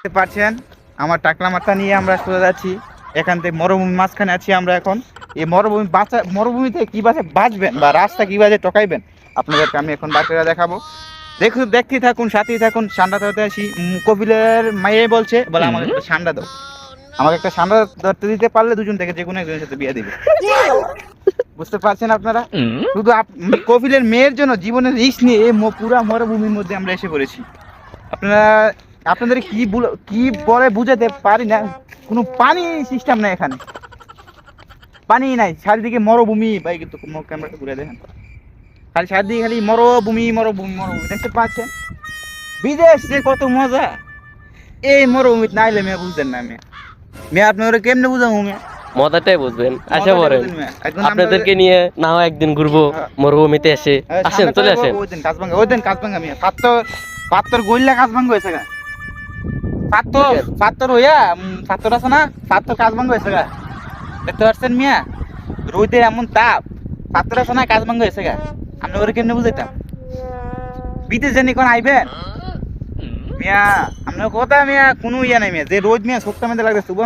দেখতে পাচ্ছেন আমার টাকলা মাথা নিয়ে আমরা চলে যাচ্ছি এখান থেকে। মরুভূমির মাঝখানে আছি আমরা এখন। এই মরুভূমিতে কিভাবে বাঁচবেন বা রাস্তা কিভাবে টকাইবেন আপনাদেরকে আমি এখন বাকিরা দেখাবো। দেখতেই থাকুন, সাথেই থাকুন। সান্ডা ধরতে আসি। কপিলের মাইয়ে বলছে বলে আমাকে একটা সান্ডা দাও, আমাকে একটা সান্ডা ধরতে দিতে পারলে দুজন থেকে যে কোনো একজনের সাথে বিয়ে দিবে। বুঝতে পারছেন আপনারা? শুধু কপিলের মেয়ের জন্য জীবনের রিস্ক নিয়ে এই পুরা মরুভূমির মধ্যে আমরা এসে পড়েছি। আপনারা আপনাদের কি বলে বুঝাতে পারি না। কোনো পানি সিস্টেম নাই এখানে, পানি নাই, চারিদিকে মরুভূমি। ভাই কিন্তু ক্যামেরাটা ঘুরে দেখেন, খালি চারিদিকে খালি মরুভূমি মরুভূমি মরুভূমি। দেখতে পাচ্ছেন বিদেশ যে কত মজা, এই মরুভূমিতে না আইলে মেয়ে বুঝতেন না। মেয়ে আপনারা কেমনে বুঝাবো? মেয়ে মজাটাই বুঝবেন। আশা করেন আপনাদেরকে নিয়ে না হয় একদিন ঘুরবো মরুভূমিতে এসে। আসেন, চলে আসেন। ওই দিন কাজভাঙ্গা মেয়ে পাত্তর গইলা কাজভাঙ্গা হয়েছে গা। পাত্তর হইয়া পাত্তর আছে না, পাত্তর কাজভাঙ্গা হয়েছে গা। দেখতে পাচ্ছেন মিয়া, রোদের এমন তাপ, পাত্তর আছে না কাজভাঙ্গা হয়েছে গা। আমরা ওরে কেমনে বুঝাইতাম? বিদেশ জানি কোন আইবেন মিয়া, আপনার কথা মিয়া কোনো ইয়া নাই মিয়া। যে রোদ মিয়া সত্য মধ্যে লাগবে সুবাহ